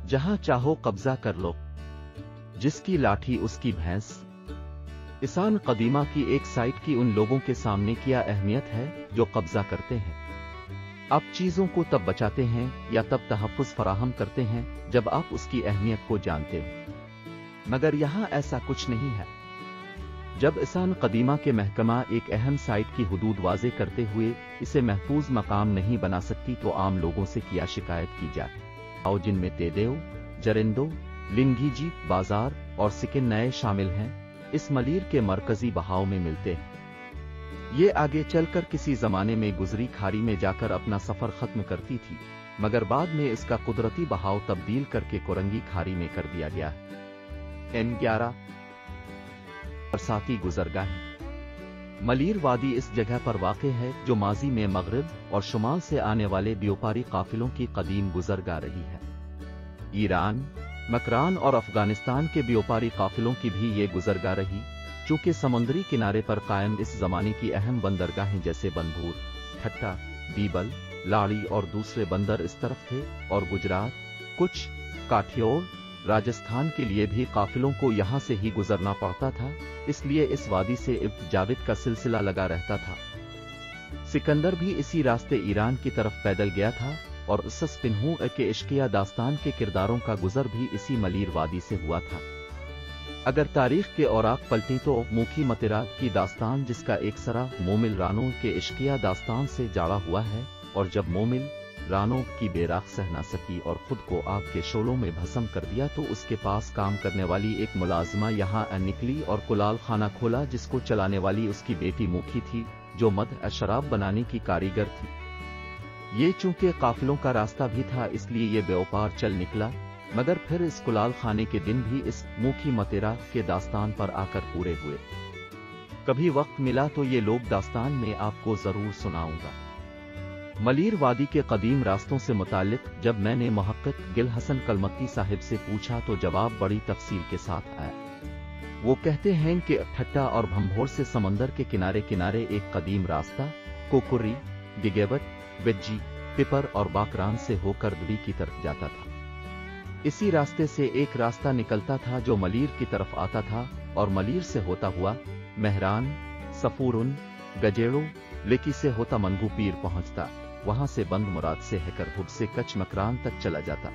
जहां चाहो कब्जा कर लो, जिसकी लाठी उसकी भैंस। इसान कदीमा की एक साइट की उन लोगों के सामने क्या अहमियत है जो कब्जा करते हैं। आप चीजों को तब बचाते हैं या तब तहफ़्फ़ुज़ फराहम करते हैं जब आप उसकी अहमियत को जानते हो, मगर यहाँ ऐसा कुछ नहीं है। जब इसान कदीमा के महकमा एक अहम साइट की हुदूद वाज़े करते हुए इसे महफूज मकाम नहीं बना सकती तो आम लोगों से क्या शिकायत की जाए, और जिनमें तेदेव, जरिंदो, लिंगीजी, बाजार और सिकिन नए शामिल हैं, इस मलीर के मरकजी बहाव में मिलते हैं। ये आगे चलकर किसी जमाने में गुजरी खाड़ी में जाकर अपना सफर खत्म करती थी, मगर बाद में इसका कुदरती बहाव तब्दील करके कोरंगी खाड़ी में कर दिया गया है। M11 बरसाती गुजरगाहें। मलीर वादी इस जगह पर वाक़े है जो माजी में मगरिब और शुमाल से आने वाले व्यापारी काफिलों की कदीम गुजरगाह रही है। ईरान, मकरान और अफगानिस्तान के व्यापारी काफिलों की भी ये गुजरगाह रही, चूंकि समुद्री किनारे पर कायम इस जमाने की अहम बंदरगाहें जैसे बनभूर, ठट्टा, बीबल, लाड़ी और दूसरे बंदर इस तरफ थे, और गुजरात, कुछ, काठियोर, राजस्थान के लिए भी काफिलों को यहाँ से ही गुजरना पड़ता था, इसलिए इस वादी से इब्न जाविद का सिलसिला लगा रहता था। सिकंदर भी इसी रास्ते ईरान की तरफ पैदल गया था, और उसस पिन्हू के इश्किया दास्तान के किरदारों का गुजर भी इसी मलीर वादी से हुआ था। अगर तारीख के औराक पलटी तो मूखी मतिरात की दास्तान, जिसका एक सरा मोमिल रानो के इश्किया दास्तान से जाड़ा हुआ है, और जब मोमिल रानो की बेराख सह न सकी और खुद को आग के शोलों में भस्म कर दिया तो उसके पास काम करने वाली एक मुलाजिमा यहाँ निकली और कुलाल खाना खोला, जिसको चलाने वाली उसकी बेटी मूखी थी, जो मद शराब बनाने की कारीगर थी। ये चूंकि काफिलों का रास्ता भी था इसलिए ये व्यापार चल निकला, मगर फिर इस कुलाल खाने के दिन भी इस मूखी मतेरा के दास्तान पर आकर पूरे हुए। कभी वक्त मिला तो ये लोग दास्तान में आपको जरूर सुनाऊंगा। मलीर वादी के कदीम रास्तों से मुताल्लिक जब मैंने मुहक्किक गिल हसन कलमत्ती साहिब से पूछा तो जवाब बड़ी तफसील के साथ आया। वो कहते हैं कि ठट्टा और भंभोर से समंदर के किनारे किनारे एक कदीम रास्ता कोकुर्री, गिगेवट, वेज्जी, पिपर और बाकरान से होकर दुरी की तरफ जाता था। इसी रास्ते से एक रास्ता निकलता था जो मलीर की तरफ आता था, और मलीर से होता हुआ मेहरान, सफूरुन, गजेड़ो, लेकी से होता मनगू पीर पहुंचता, वहां से बंद मुराद से हैकर हुब से कच्छ मकरान तक चला जाता।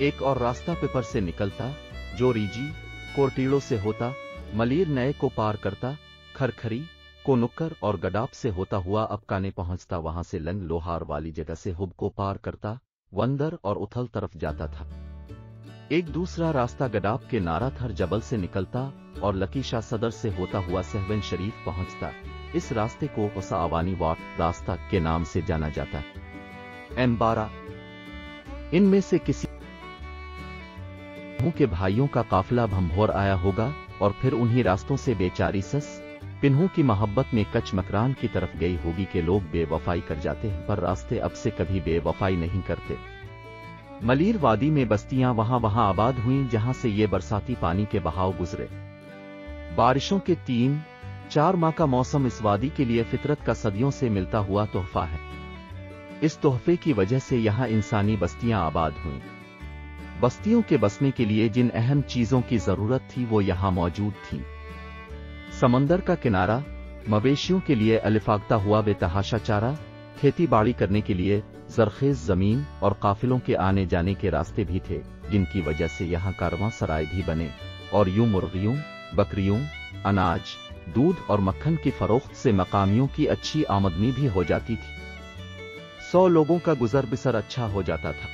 एक और रास्ता पिपर से निकलता जो रीजी, कोरटीड़ो से होता मलीर नए को पार करता, खरखरी, कोनुक्कर और गडाप से होता हुआ अबकाने पहुंचता, वहां से लंग लोहार वाली जगह से हुब को पार करता, वंदर और उथल तरफ जाता था। एक दूसरा रास्ता गडाप के नाराथर जबल से निकलता और लकीशा सदर से होता हुआ सहवन शरीफ पहुंचता। इस रास्ते को उसावानी वाट रास्ता के नाम से जाना जाता है। M12 इनमें से किसी के भाइयों का काफिला भंभोर आया होगा और फिर उन्हीं रास्तों से बेचारी सस पिन्हू की मोहब्बत में कच्छ मकरान की तरफ गई होगी कि लोग बेवफाई कर जाते हैं, पर रास्ते अब से कभी बेवफाई नहीं करते। मलीर वादी में बस्तियां वहां आबाद हुईं जहां से ये बरसाती पानी के बहाव गुजरे। बारिशों के 3-4 माह का मौसम इस वादी के लिए फितरत का सदियों से मिलता हुआ तोहफा है। इस तोहफे की वजह से यहाँ इंसानी बस्तियां आबाद हुईं। बस्तियों के बसने के लिए जिन अहम चीजों की जरूरत थी वो यहाँ मौजूद थीं। समंदर का किनारा, मवेशियों के लिए अलिफागता हुआ बेतहाशा चारा, खेती बाड़ी करने के लिए जरखेज जमीन और काफिलों के आने जाने के रास्ते भी थे, जिनकी वजह से यहाँ कारवां सराय भी बने, और यूं मुर्गियों, बकरियों, अनाज, दूध और मक्खन की फरोख्त से मकामियों की अच्छी आमदनी भी हो जाती थी। 100 लोगों का गुजर बिसर अच्छा हो जाता था।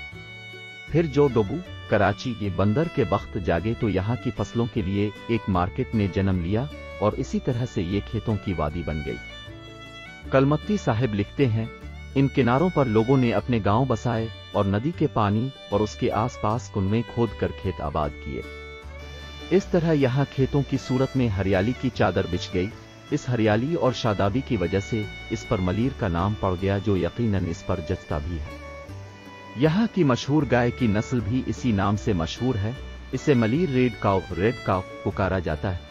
फिर जो डोबू, कराची के बंदर के वक्त जागे तो यहाँ की फसलों के लिए एक मार्केट ने जन्म लिया, और इसी तरह से ये खेतों की वादी बन गई। कलमत्ती साहिब लिखते हैं, इन किनारों पर लोगों ने अपने गांव बसाए और नदी के पानी और उसके आसपास कुनवें खोद कर खेत आबाद किए। इस तरह यहाँ खेतों की सूरत में हरियाली की चादर बिछ गई। इस हरियाली और शादाबी की वजह से इस पर मलीर का नाम पड़ गया, जो यकीनन इस पर जचता भी है। यहाँ की मशहूर गाय की नस्ल भी इसी नाम से मशहूर है। इसे मलीर रेड काव पुकारा जाता है।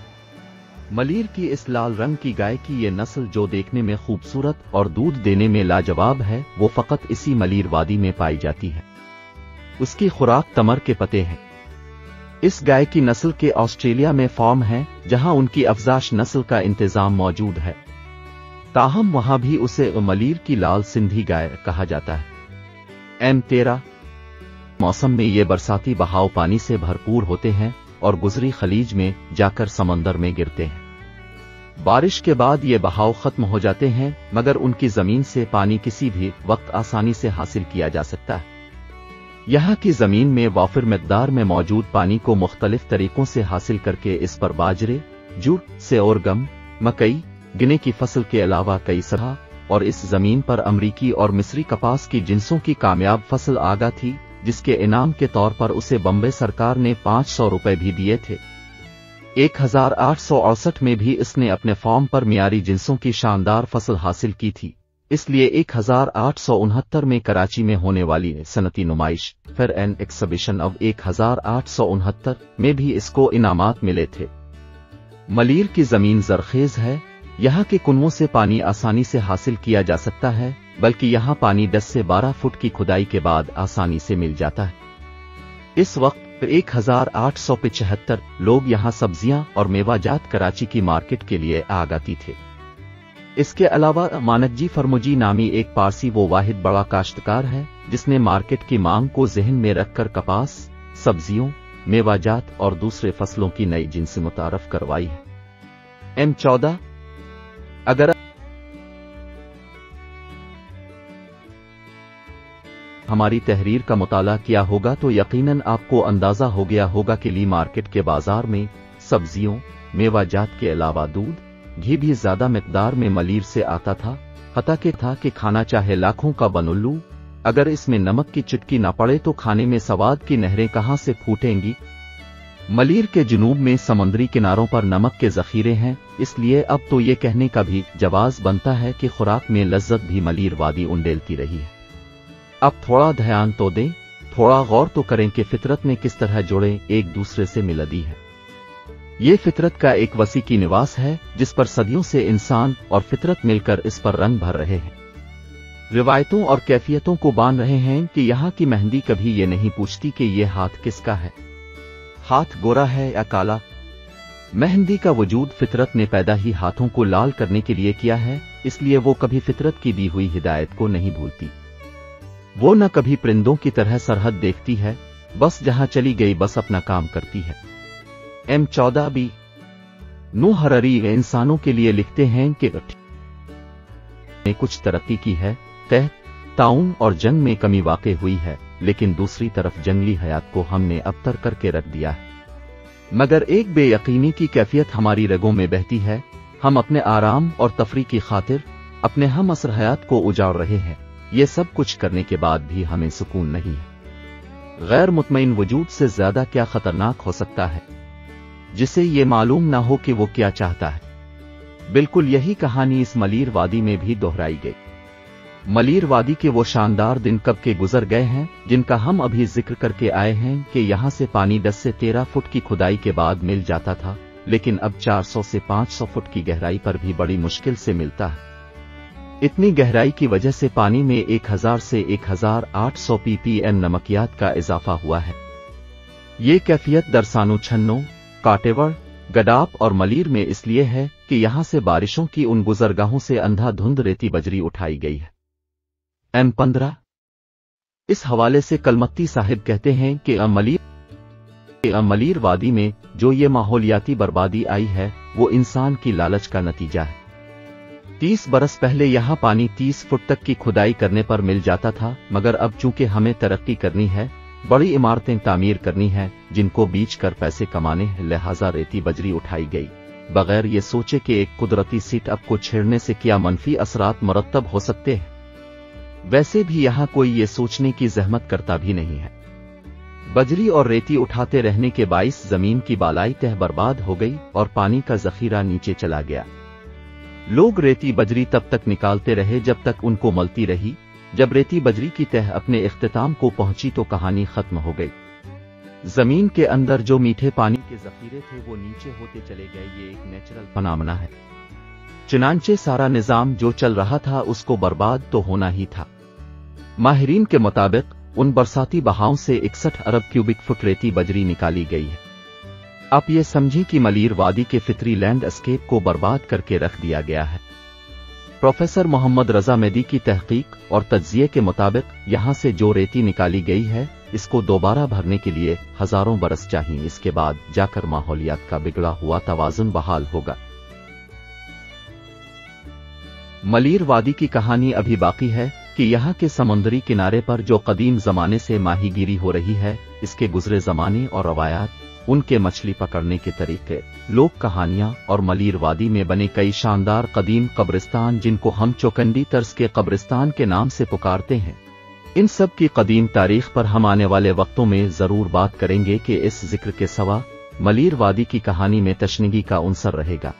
मलीर की इस लाल रंग की गाय की ये नस्ल जो देखने में खूबसूरत और दूध देने में लाजवाब है, वो फकत इसी मलीर वादी में पाई जाती है। उसकी खुराक तमर के पत्ते हैं। इस गाय की नस्ल के ऑस्ट्रेलिया में फार्म हैं, जहां उनकी अफजाश नस्ल का इंतजाम मौजूद है। ताहम वहां भी उसे मलीर की लाल सिंधी गाय कहा जाता है। M13 मौसम में ये बरसाती बहाव पानी से भरपूर होते हैं और गुजरी खलीज में जाकर समंदर में गिरते हैं। बारिश के बाद ये बहाव खत्म हो जाते हैं, मगर उनकी जमीन से पानी किसी भी वक्त आसानी से हासिल किया जा सकता है। यहाँ की जमीन में वाफिर मिकदार में मौजूद पानी को मुख्तलिफ तरीकों से हासिल करके इस पर बाजरे, जूट, सेओरगम, मकई, गिने की फसल के अलावा कई सरहा और इस जमीन पर अमरीकी और मिस्री कपास की जिन्सों की कामयाब फसल आगा थी, जिसके इनाम के तौर पर उसे बम्बे सरकार ने 500 रुपए भी दिए थे। 1868 में भी इसने अपने फार्म पर मियारी जिन्सों की शानदार फसल हासिल की थी, इसलिए 1869 में कराची में होने वाली सनती नुमाइश फेयर एंड एक्सिबिशन ऑफ 1869 में भी इसको इनामात मिले थे। मलीर की जमीन जरखेज है, यहाँ के कुनवों से पानी आसानी से हासिल किया जा सकता है, बल्कि यहाँ पानी 10 से 12 फुट की खुदाई के बाद आसानी से मिल जाता है। इस वक्त 1875 लोग यहाँ सब्जियां और मेवाजात कराची की मार्केट के लिए आगाती थे। इसके अलावा मानकजी फरमुजी नामी एक पारसी वो वाहिद बड़ा काश्तकार है जिसने मार्केट की मांग को जहन में रखकर कपास, सब्जियों, मेवाजात और दूसरे फसलों की नई जिन्स मुतारफ करवाई है। M14 अगर हमारी तहरीर का मुताला किया होगा तो यकीनन आपको अंदाजा हो गया होगा कि ली मार्केट के बाजार में सब्जियों, मेवाजात के अलावा दूध, घी भी ज्यादा मिकदार में मलीर से आता था। खता के था कि खाना चाहे लाखों का बनुल्लू, अगर इसमें नमक की चुटकी न पड़े तो खाने में सवाद की नहरें कहां से फूटेंगी। मलीर के जुनूब में समुद्री किनारों पर नमक के जखीरे हैं, इसलिए अब तो ये कहने का भी जवाज बनता है कि खुराक में लज्जत भी मलीर वादी उंडेलती रही है। अब थोड़ा ध्यान तो दें, थोड़ा गौर तो करें कि फितरत ने किस तरह जोड़े एक दूसरे से मिलदी है। ये फितरत का एक वसी की निवास है जिस पर सदियों से इंसान और फितरत मिलकर इस पर रंग भर रहे हैं, रिवायतों और कैफियतों को बांध रहे हैं कि यहाँ की मेहंदी कभी ये नहीं पूछती कि ये हाथ किसका है, हाथ गोरा है या काला। मेहंदी का वजूद फितरत ने पैदा ही हाथों को लाल करने के लिए किया है, इसलिए वो कभी फितरत की दी हुई हिदायत को नहीं भूलती। वो न कभी परिंदों की तरह सरहद देखती है, बस जहां चली गई बस अपना काम करती है। M14 भी नूह हररी इंसानों के लिए लिखते हैं कि ने कुछ तरक्की की है, तहत ताउन और जंग में कमी वाक़ई हुई है, लेकिन दूसरी तरफ जंगली हयात को हमने अबतर करके रख दिया है। मगर एक बेयकीनी की कैफियत हमारी रगों में बहती है। हम अपने आराम और तफरी की खातिर अपने हम असर हयात को उजाड़ रहे हैं। ये सब कुछ करने के बाद भी हमें सुकून नहीं है। गैर मुतमईन वजूद से ज्यादा क्या खतरनाक हो सकता है, जिसे ये मालूम ना हो कि वो क्या चाहता है। बिल्कुल यही कहानी इस मलीर वादी में भी दोहराई गई। मलीर वादी के वो शानदार दिन कब के गुजर गए हैं जिनका हम अभी जिक्र करके आए हैं कि यहाँ से पानी 10 से 13 फुट की खुदाई के बाद मिल जाता था, लेकिन अब 400 से 500 फुट की गहराई पर भी बड़ी मुश्किल से मिलता है। इतनी गहराई की वजह से पानी में 1000 से 1800 ppm नमकियात का इजाफा हुआ है। ये कैफियत दरसानो छन्नो, काटेवड़, गडाप और मलीर में इसलिए है कि यहाँ से बारिशों की उन गुजरगाहों से अंधाधुंध रेती बजरी उठाई गई है। M15 इस हवाले से कलमत्ती साहिब कहते हैं कि मलीर वादी में जो ये माहौलियाती बर्बादी आई है वो इंसान की लालच का नतीजा है। 30 बरस पहले यहाँ पानी 30 फुट तक की खुदाई करने पर मिल जाता था, मगर अब चूंकि हमें तरक्की करनी है, बड़ी इमारतें तामीर करनी है जिनको बीच कर पैसे कमाने हैं, लिहाजा रेती बजरी उठाई गई, बगैर ये सोचे कि एक कुदरती सीट अप को छेड़ने से क्या मनफी असरात मरतब हो सकते हैं। वैसे भी यहाँ कोई ये सोचने की जहमत करता भी नहीं है। बजरी और रेती उठाते रहने के बाइस जमीन की बालाई तह बर्बाद हो गई और पानी का जखीरा नीचे चला गया। लोग रेती बजरी तब तक निकालते रहे जब तक उनको मलती रही। जब रेती बजरी की तह अपने इख्तिताम को पहुंची तो कहानी खत्म हो गई। जमीन के अंदर जो मीठे पानी के जखीरे थे वो नीचे होते चले गए। ये एक नेचुरल फिनोमेना है। चुनांचे सारा निजाम जो चल रहा था उसको बर्बाद तो होना ही था। माहिरीन के मुताबिक उन बरसाती बहावों से 61 अरब क्यूबिक फुट रेती बजरी निकाली गई है। आप ये समझें कि मलीर वादी के फितरी लैंडस्केप को बर्बाद करके रख दिया गया है। प्रोफेसर मोहम्मद रजा मेदी की तहकीक और तज्जिये के मुताबिक यहाँ से जो रेती निकाली गई है, इसको दोबारा भरने के लिए हजारों बरस चाहिए। इसके बाद जाकर माहौलियात का बिगड़ा हुआ तवाज़ुन बहाल होगा। मलीर वादी की कहानी अभी बाकी है कि यहाँ के समुद्री किनारे पर जो कदीम जमाने से माहीगीरी हो रही है, इसके गुजरे जमाने और रवायात, उनके मछली पकड़ने के तरीके, लोक कहानियां और मलीर वादी में बने कई शानदार कदीम कब्रिस्तान, जिनको हम चौकंडी तर्ज के कब्रिस्तान के नाम से पुकारते हैं, इन सब की कदीम तारीख पर हम आने वाले वक्तों में जरूर बात करेंगे कि इस जिक्र के सवा मलीर वादी की कहानी में तशनीगी का उनसर रहेगा।